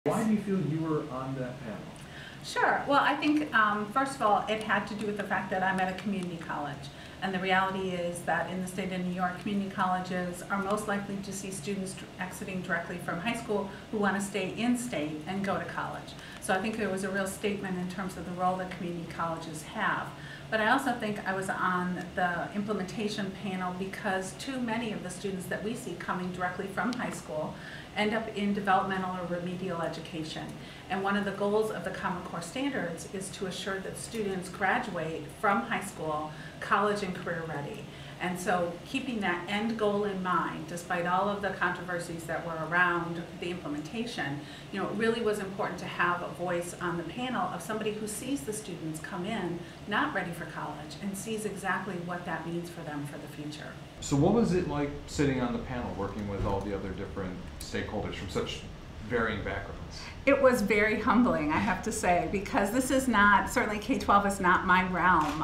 Why do you feel you were on that panel? Sure. Well, I think, first of all, it had to do with the fact that I'm at a community college. And the reality is that in the state of New York, community colleges are most likely to see students exiting directly from high school who want to stay in state and go to college. So I think there was a real statement in terms of the role that community colleges have. But I also think I was on the implementation panel because too many of the students that we see coming directly from high school end up in developmental or remedial education. And one of the goals of the Common Core Standards is to assure that students graduate from high school, college and career ready. And so keeping that end goal in mind, despite all of the controversies that were around the implementation, it really was important to have a voice on the panel of somebody who sees the students come in not ready for college and sees exactly what that means for them for the future. So what was it like sitting on the panel working with all the other different stakeholders from such varying backgrounds? It was very humbling, I have to say, because this is not, certainly K-12 is not my realm.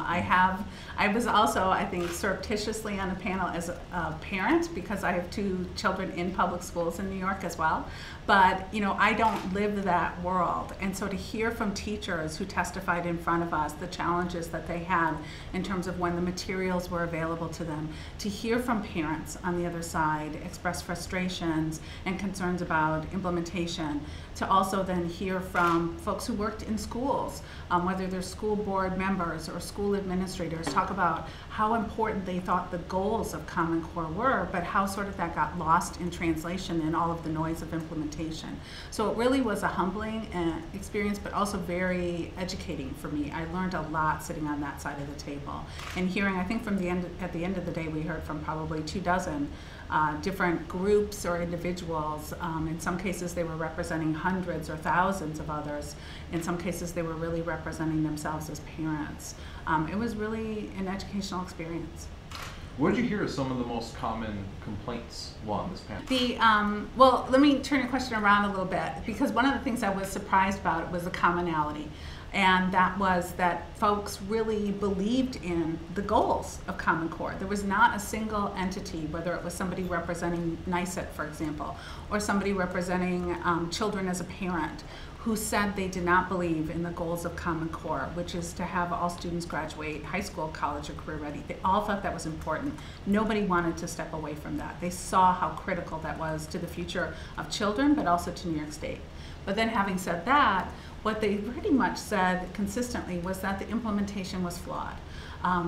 I was also, I think, surreptitiously on a panel as a parent because I have two children in public schools in New York as well. But, I don't live that world. And so to hear from teachers who testified in front of us the challenges that they had in terms of when the materials were available to them, to hear from parents on the other side express frustrations and concerns about implementation, to also then hear from folks who worked in schools, whether they're school board members or school administrators, talk about how important they thought the goals of Common Core were, but how sort of that got lost in translation in all of the noise of implementation. So it really was a humbling experience, but also very educating for me. I learned a lot sitting on that side of the table. And hearing, I think at the end of the day, we heard from probably 24 different groups or individuals. In some cases they were representing hundreds or thousands of others. In some cases they were really representing themselves as parents. It was really an educational experience. What did you hear as some of the most common complaints while on this panel? Well, let me turn your question around a little bit, because one of the things I was surprised about was the commonality. And that was that folks really believed in the goals of Common Core. There was not a single entity, whether it was somebody representing NYSET, for example, or somebody representing children as a parent, who said they did not believe in the goals of Common Core, which is to have all students graduate high school, college, or career ready. They all thought that was important. Nobody wanted to step away from that. They saw how critical that was to the future of children, but also to New York State. But then having said that, what they pretty much said consistently was that the implementation was flawed,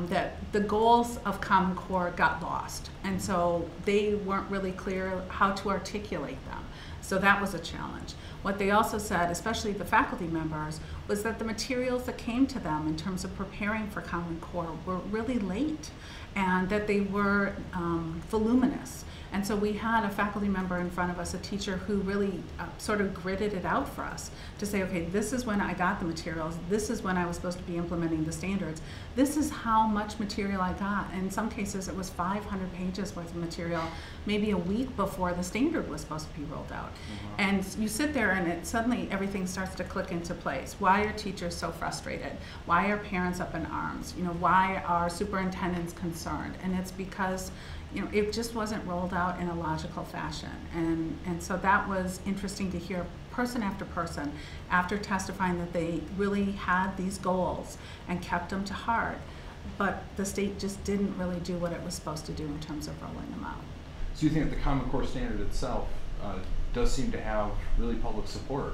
that the goals of Common Core got lost, and so they weren't really clear how to articulate them. So that was a challenge. What they also said, especially the faculty members, was that the materials that came to them in terms of preparing for Common Core were really late, and that they were voluminous. And so we had a faculty member in front of us, a teacher who really sort of gridded it out for us to say, okay, this is when I got the materials, this is when I was supposed to be implementing the standards, this is how much material I got. And in some cases it was 500 pages worth of material, maybe a week before the standard was supposed to be rolled out. And you sit there and suddenly everything starts to click into place. Why are teachers so frustrated? Why are parents up in arms? Why are superintendents concerned? And it's because it just wasn't rolled out in a logical fashion. And so that was interesting to hear person after person after testifying that they really had these goals and kept them to heart, but the state just didn't really do what it was supposed to do in terms of rolling them out. So you think that the Common Core Standard itself does seem to have really public support,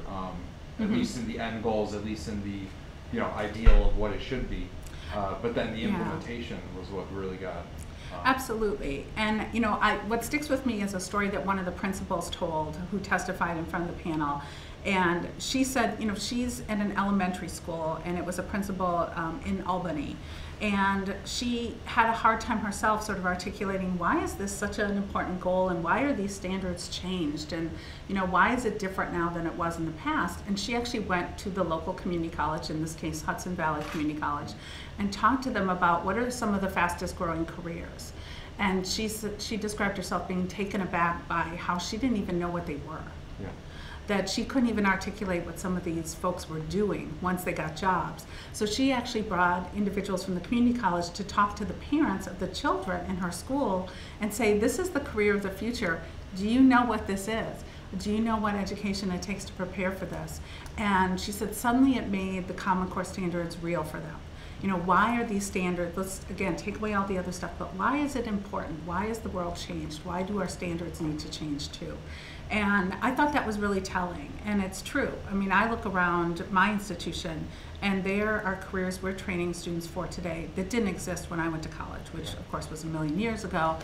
at least in the end goals, at least in the ideal of what it should be, but then the implementation was what really got Absolutely. And what sticks with me is a story that one of the principals told who testified in front of the panel. And she said, she's at an elementary school, and it was a principal in Albany. And she had a hard time herself sort of articulating, why is this such an important goal, and why are these standards changed, and why is it different now than it was in the past? And she actually went to the local community college, in this case Hudson Valley Community College, and talked to them about what are some of the fastest growing careers. And she described herself being taken aback by how she didn't even know what they were. Yeah. That she couldn't even articulate what some of these folks were doing once they got jobs. So she actually brought individuals from the community college to talk to the parents of the children in her school and say, this is the career of the future. Do you know what this is? do you know what education it takes to prepare for this? And she said suddenly it made the Common Core standards real for them. You know, why are these standards, let's again take away all the other stuff, but why is it important? Why is the world changed? Why do our standards need to change too? And I thought that was really telling, and it's true. I mean, I look around my institution, and there are careers we're training students for today that didn't exist when I went to college, which of course was a million years ago,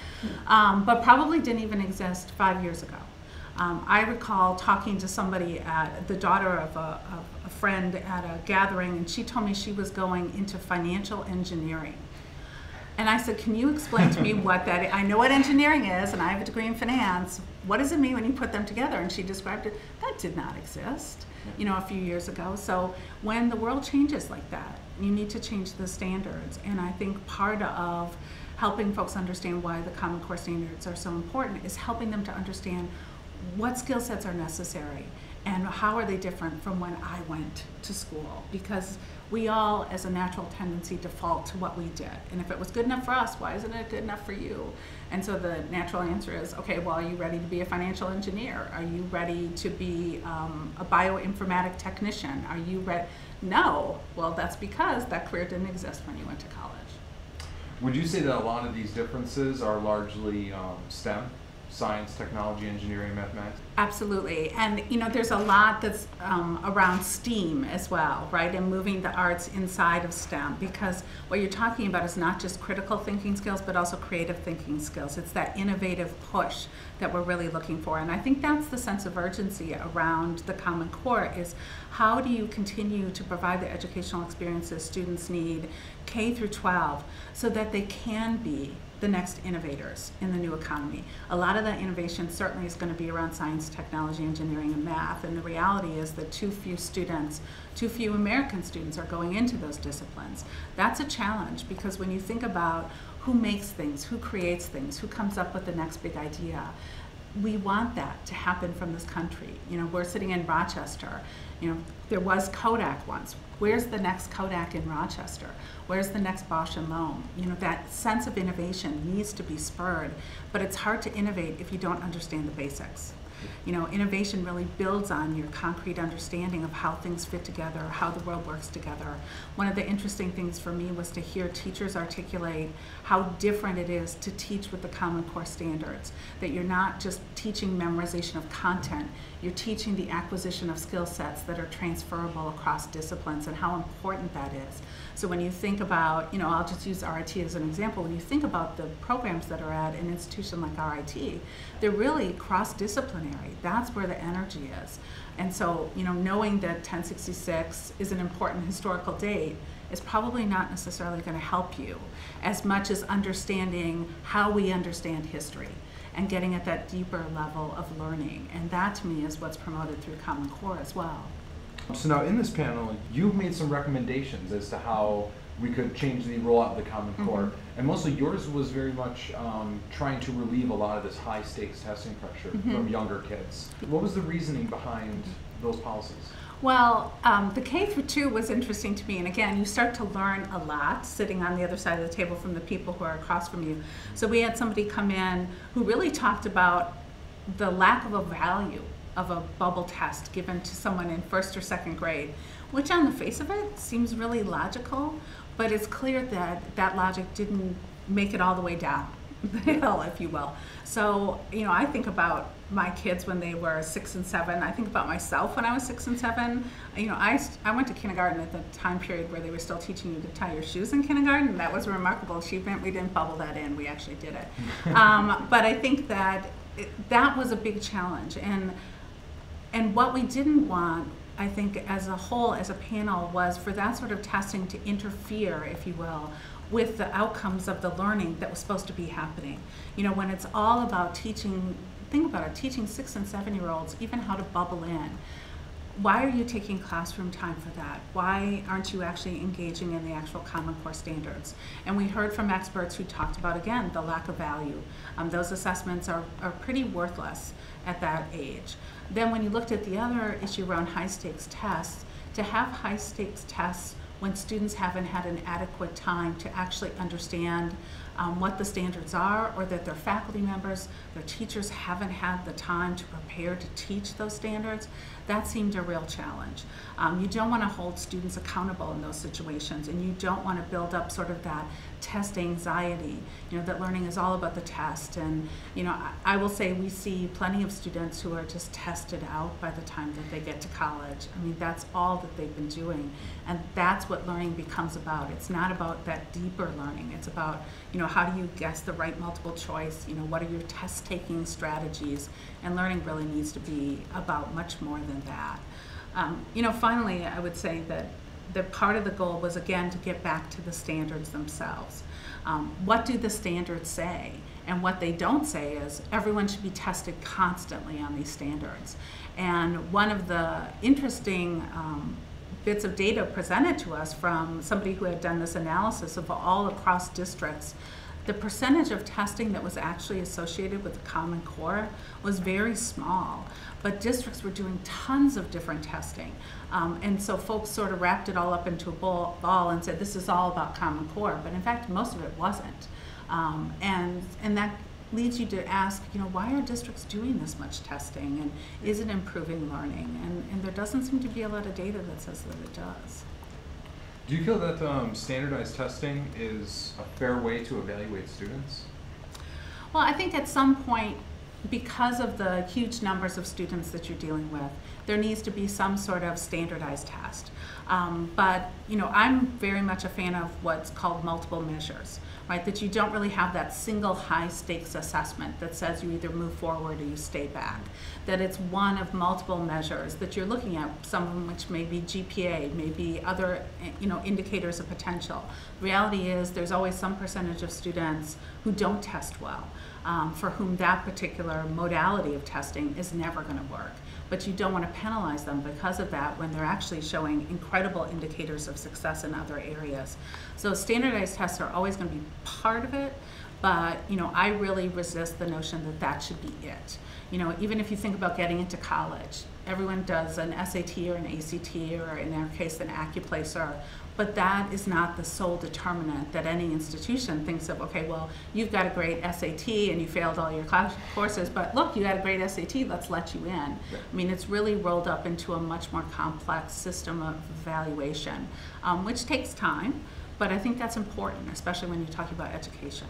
but probably didn't even exist 5 years ago. I recall talking to somebody, the daughter of a friend at a gathering, and she told me she was going into financial engineering. And I said, can you explain to me what that is? I know what engineering is, and I have a degree in finance. What does it mean when you put them together? And she described it. That did not exist, you know, a few years ago. So when the world changes like that, you need to change the standards. And I think part of helping folks understand why the Common Core standards are so important is helping them to understand what skill sets are necessary and how are they different from when I went to school, because we all, as a natural tendency, default to what we did. And if it was good enough for us, why isn't it good enough for you? And so the natural answer is, okay, well, are you ready to be a financial engineer? Are you ready to be a bioinformatic technician? Are you ready? No. Well, that's because that career didn't exist when you went to college. Would you say that a lot of these differences are largely STEM? Science, technology, engineering, mathematics? Absolutely. And you know, there's a lot that's around STEAM as well, right? And moving the arts inside of STEM, because what you're talking about is not just critical thinking skills, but also creative thinking skills. It's that innovative push that we're really looking for. And I think that's the sense of urgency around the Common Core, is how do you continue to provide the educational experiences students need K through 12 so that they can be the next innovators in the new economy. A lot of that innovation certainly is going to be around science, technology, engineering, and math, and the reality is that too few American students are going into those disciplines. That's a challenge, because when you think about who makes things, who creates things, who comes up with the next big idea, we want that to happen from this country. You know, we're sitting in Rochester. You know, there was Kodak once. Where's the next Kodak in Rochester? Where's the next Bosch and Lomb? You know, that sense of innovation needs to be spurred, but it's hard to innovate if you don't understand the basics. You know, innovation really builds on your concrete understanding of how things fit together, how the world works together. One of the interesting things for me was to hear teachers articulate how different it is to teach with the Common Core standards, that you're not just teaching memorization of content, you're teaching the acquisition of skill sets that are transferable across disciplines, and how important that is. So when you think about, you know, I'll just use RIT as an example, when you think about the programs that are at an institution like RIT, they're really cross-disciplinary. That's where the energy is. And so, you know, knowing that 1066 is an important historical date is probably not necessarily going to help you as much as understanding how we understand history and getting at that deeper level of learning. And that, to me, is what's promoted through Common Core as well. So now in this panel, you've made some recommendations as to how we could change the rollout of the Common Core. And mostly yours was very much trying to relieve a lot of this high stakes testing pressure from younger kids. What was the reasoning behind those policies? Well, the K through 2 was interesting to me, and again, you start to learn a lot sitting on the other side of the table from the people who are across from you. So we had somebody come in who really talked about the lack of a value of a bubble test given to someone in 1st or 2nd grade, which on the face of it seems really logical, but it's clear that that logic didn't make it all the way down the hill, if you will. So, you know, I think about my kids when they were 6 and 7. I think about myself when I was 6 and 7. You know, I went to kindergarten at the time period where they were still teaching you to tie your shoes in kindergarten, and that was a remarkable achievement. We didn't bubble that in, we actually did it. But I think that that was a big challenge. And what we didn't want, I think, as a whole, as a panel, was for that sort of testing to interfere, if you will, with the outcomes of the learning that was supposed to be happening. You know, when it's all about teaching, think about it, teaching 6 and 7-year-olds even how to bubble in. Why are you taking classroom time for that? Why aren't you actually engaging in the actual Common Core standards? And we heard from experts who talked about, again, the lack of value. Those assessments are pretty worthless at that age. Then when you looked at the other issue around high stakes tests, to have high stakes tests when students haven't had an adequate time to actually understand what the standards are, or that their faculty members, their teachers haven't had the time to prepare to teach those standards, that seemed a real challenge. You don't want to hold students accountable in those situations, and you don't want to build up sort of that test anxiety, that learning is all about the test. And I will say we see plenty of students who are just tested out by the time that they get to college. I mean, that's all that they've been doing, and that's what learning becomes about. It's not about that deeper learning. It's about, how do you guess the right multiple choice? What are your test-taking strategies? And learning really needs to be about much more than that. Finally, I would say that the part of the goal was, again, to get back to the standards themselves. What do the standards say? And what they don't say is everyone should be tested constantly on these standards. And one of the interesting bits of data presented to us from somebody who had done this analysis of all across districts, the percentage of testing that was actually associated with the Common Core was very small, but districts were doing tons of different testing. And so folks sort of wrapped it all up into a ball and said, this is all about Common Core, but in fact, most of it wasn't. And that leads you to ask, why are districts doing this much testing, and is it improving learning? And there doesn't seem to be a lot of data that says that it does. Do you feel that standardized testing is a fair way to evaluate students? Well, I think at some point, because of the huge numbers of students that you're dealing with, there needs to be some sort of standardized test. But I'm very much a fan of what's called multiple measures, right? That you don't really have that single high stakes assessment that says you either move forward or you stay back. That it's one of multiple measures that you're looking at, some of them which may be GPA, maybe other indicators of potential. The reality is there's always some percentage of students who don't test well, for whom that particular modality of testing is never going to work. But you don't want to penalize them because of that when they're actually showing incredible indicators of success in other areas. So standardized tests are always going to be part of it, but I really resist the notion that that should be it. Even if you think about getting into college, everyone does an SAT or an ACT, or in our case an AccuPlacer, but that is not the sole determinant that any institution thinks of, okay, well, you've got a great SAT and you failed all your courses, but look, you had a great SAT, let's let you in. I mean, it's really rolled up into a much more complex system of evaluation, which takes time, but I think that's important, especially when you're talking about education.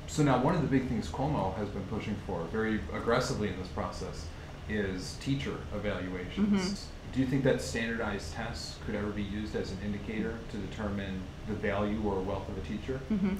So now one of the big things Cuomo has been pushing for very aggressively in this process is teacher evaluations. Mm-hmm. Do you think that standardized tests could ever be used as an indicator to determine the value or wealth of a teacher? Mm-hmm.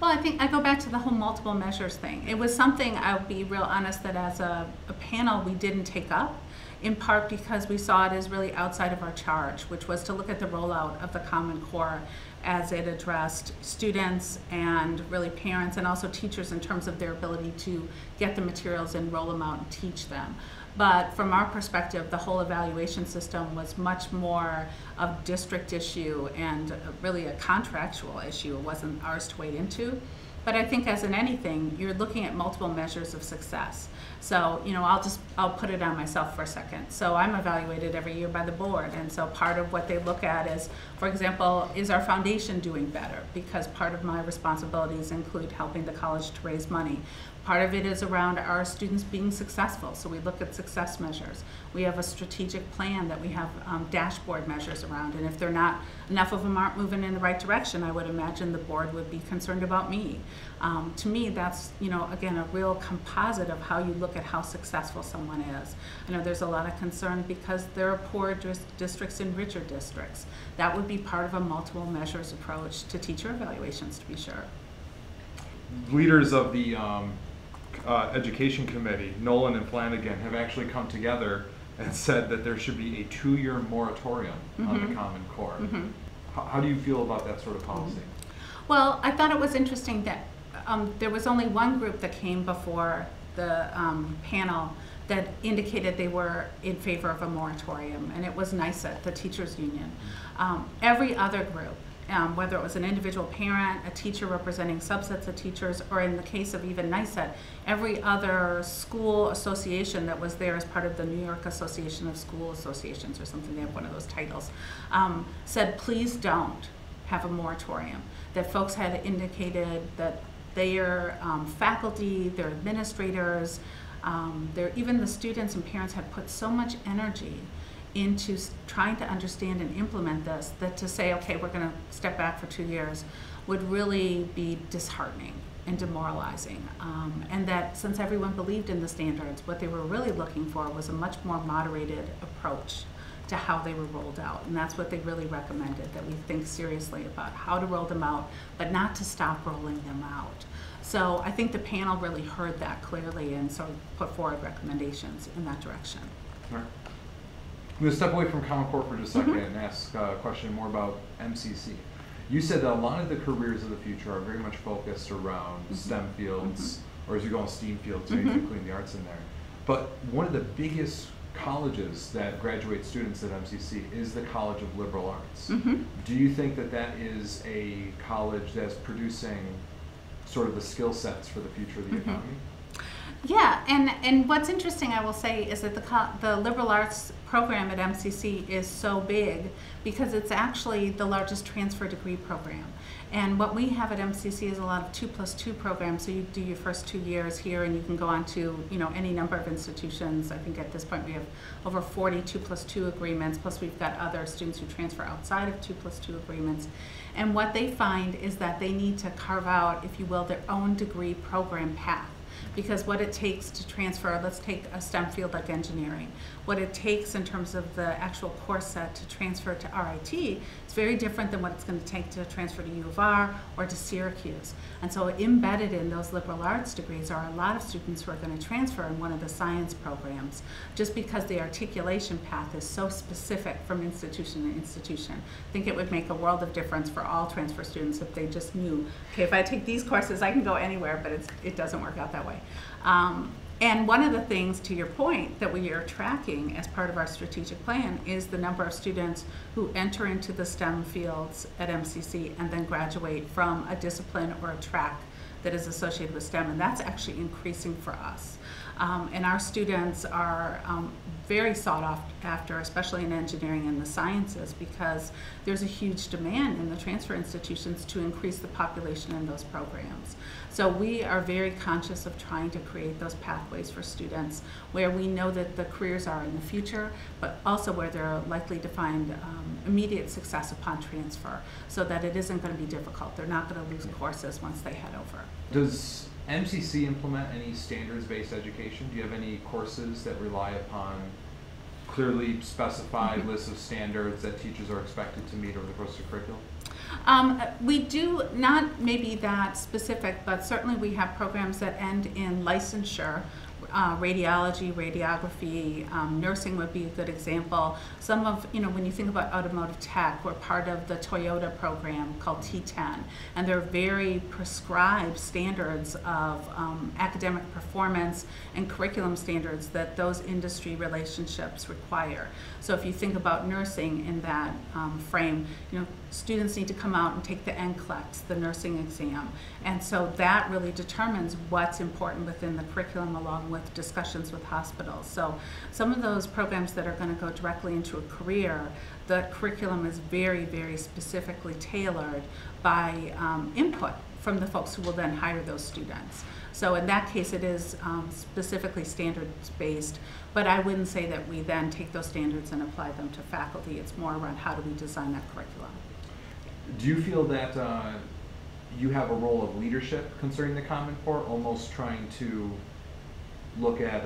Well, I think I go back to the whole multiple measures thing. It was something, I'll be real honest, that as a panel we didn't take up, in part because we saw it as really outside of our charge, which was to look at the rollout of the Common Core as it addressed students and really parents and also teachers in terms of their ability to get the materials and roll them out and teach them. But from our perspective, the whole evaluation system was much more a district issue and really a contractual issue. It wasn't ours to wade into. But I think as in anything, you're looking at multiple measures of success. So, I'll put it on myself for a second. So I'm evaluated every year by the board, and so part of what they look at is, for example, is our foundation doing better? Because part of my responsibilities include helping the college to raise money. Part of it is around our students being successful, so we look at success measures. We have a strategic plan that we have dashboard measures around, and if enough of them aren't moving in the right direction, I would imagine the board would be concerned about me. To me, that's, again, a real composite of how you look at how successful someone is. I know there's a lot of concern because there are poor districts and richer districts. That would be part of a multiple measures approach to teacher evaluations, to be sure. Leaders of the Education Committee, Nolan and Flanagan, have actually come together and said that there should be a 2-year moratorium on the Common Core. Mm-hmm. How do you feel about that sort of policy? Mm-hmm. Well, I thought it was interesting that there was only one group that came before the panel that indicated they were in favor of a moratorium, and it was NYSET, the teachers union. Every other group, whether it was an individual parent, a teacher representing subsets of teachers, or in the case of even NYSET, every other school association that was there as part of the New York Association of School Associations or something, they have one of those titles, said please don't have a moratorium, that folks had indicated that their faculty, their administrators, even the students and parents had put so much energy into trying to understand and implement this, that to say, okay, we're going to step back for 2 years would really be disheartening and demoralizing. And that since everyone believed in the standards, what they were really looking for was a much more moderated approach to how they were rolled out. And that's what they really recommended, that we think seriously about how to roll them out, but not to stop rolling them out. So I think the panel really heard that clearly and sort of put forward recommendations in that direction. All right. I'm going to step away from Common Core for just a second and ask a question more about MCC. You said that a lot of the careers of the future are very much focused around STEM fields, or as you go in STEAM fields, including the arts in there. But one of the biggest colleges that graduate students at MCC is the College of Liberal Arts. Do you think that that is a college that's producing sort of the skill sets for the future of the economy? Yeah, and what's interesting, I will say, is that the liberal arts program at MCC is so big because it's actually the largest transfer degree program. And what we have at MCC is a lot of 2+2 programs. So you do your first 2 years here, and you can go on to any number of institutions. I think at this point we have over 40 2+2 agreements. Plus we've got other students who transfer outside of 2+2 agreements. And what they find is that they need to carve out, if you will, their own degree program path. Because what it takes to transfer, let's take a STEM field like engineering, what it takes in terms of the actual course set to transfer to RIT is very different than what it's going to take to transfer to U of R or to Syracuse. And so embedded in those liberal arts degrees are a lot of students who are going to transfer in one of the science programs, just because the articulation path is so specific from institution to institution. I think it would make a world of difference for all transfer students if they just knew, okay, if I take these courses, I can go anywhere, but it doesn't work out that way. And one of the things, to your point, that we are tracking as part of our strategic plan is the number of students who enter into the STEM fields at MCC and then graduate from a discipline or a track that is associated with STEM, and that's actually increasing for us. And our students are very sought after, especially in engineering and the sciences, because there's a huge demand in the transfer institutions to increase the population in those programs. So we are very conscious of trying to create those pathways for students where we know that the careers are in the future, but also where they're likely to find immediate success upon transfer, so that it isn't going to be difficult. They're not going to lose courses once they head over. Does MCC implement any standards-based education? Do you have any courses that rely upon clearly specified lists of standards that teachers are expected to meet over the course of the curriculum? We do not maybe that specific, but certainly we have programs that end in licensure. Radiology, radiography, nursing would be a good example. Some of, when you think about automotive tech, we're part of the Toyota program called T10, and they're very prescribed standards of academic performance and curriculum standards that those industry relationships require. So if you think about nursing in that frame, students need to come out and take the NCLEX, the nursing exam. And so that really determines what's important within the curriculum, along with discussions with hospitals. So some of those programs that are going to go directly into a career, the curriculum is very, very specifically tailored by input from the folks who will then hire those students. So in that case, it is specifically standards-based, but I wouldn't say that we then take those standards and apply them to faculty. It's more around how do we design that curriculum. Do you feel that you have a role of leadership concerning the Common Core, almost trying to look at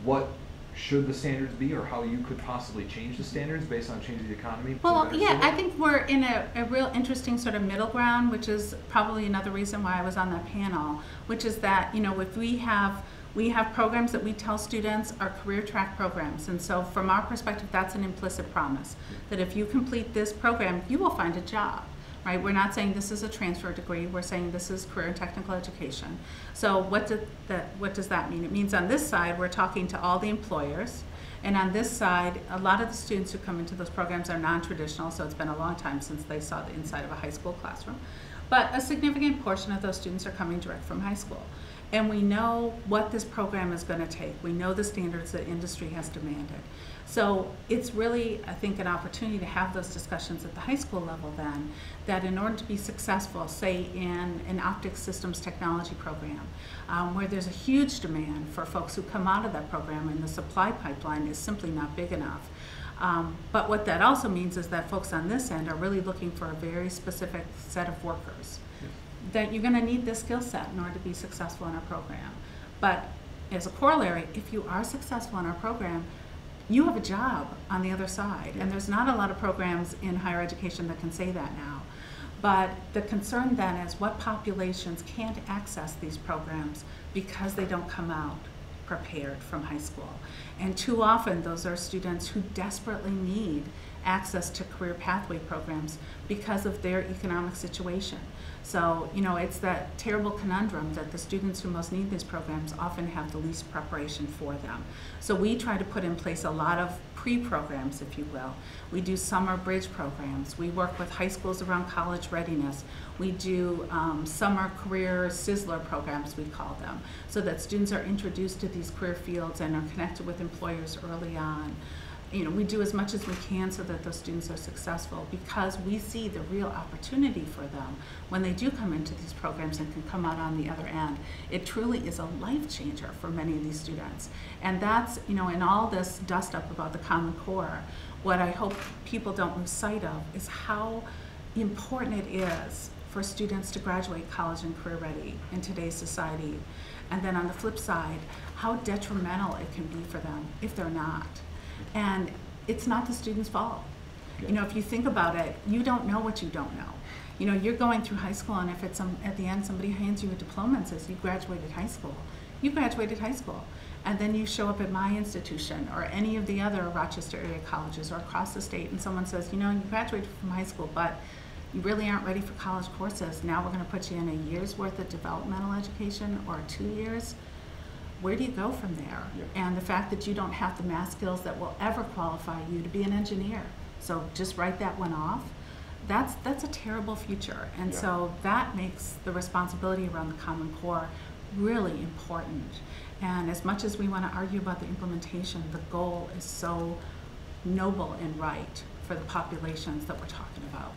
what should the standards be, or how you could possibly change the standards based on changing the economy? Well, yeah, I think we're in a real interesting sort of middle ground, which is probably another reason why I was on that panel, which is that, if we have programs that we tell students are career track programs. And so from our perspective, that's an implicit promise that if you complete this program, you will find a job, right? We're not saying this is a transfer degree. We're saying this is career and technical education. So what does that mean? It means on this side, we're talking to all the employers. And on this side, a lot of the students who come into those programs are non-traditional. So it's been a long time since they saw the inside of a high school classroom. But a significant portion of those students are coming direct from high school. And we know what this program is going to take. We know the standards that industry has demanded. So it's really, I think, an opportunity to have those discussions at the high school level then, that in order to be successful, say in an optics systems technology program, where there's a huge demand for folks who come out of that program and the supply pipeline is simply not big enough. But what that also means is that folks on this end are really looking for a very specific set of workers. That you're going to need this skill set in order to be successful in our program. But as a corollary, if you are successful in our program, you have a job on the other side. And there's not a lot of programs in higher education that can say that now. But the concern then is what populations can't access these programs because they don't come out prepared from high school. And too often those are students who desperately need access to career pathway programs because of their economic situation. So, you know, it's that terrible conundrum that the students who most need these programs often have the least preparation for them. So we try to put in place a lot of pre-programs, if you will. We do summer bridge programs. We work with high schools around college readiness. We do summer career sizzler programs, we call them, so that students are introduced to these career fields and are connected with employers early on. You know, we do as much as we can so that those students are successful, because we see the real opportunity for them when they do come into these programs and can come out on the other end. It truly is a life changer for many of these students. And that's, you know, in all this dust up about the Common Core, what I hope people don't lose sight of is how important it is for students to graduate college and career ready in today's society. And then on the flip side, how detrimental it can be for them if they're not. And it's not the student's fault. You know, if you think about it, you don't know what you don't know. You know, you're going through high school, and if it's at the end somebody hands you a diploma and says you graduated high school, you graduated high school. And then you show up at my institution or any of the other Rochester area colleges or across the state, and someone says, you know, you graduated from high school, but you really aren't ready for college courses. Now we're going to put you in a year's worth of developmental education or 2 years. Where do you go from there? And the fact that you don't have the math skills that will ever qualify you to be an engineer. So just write that one off. That's a terrible future. And so that makes the responsibility around the Common Core really important. And as much as we want to argue about the implementation, the goal is so noble and right for the populations that we're talking about.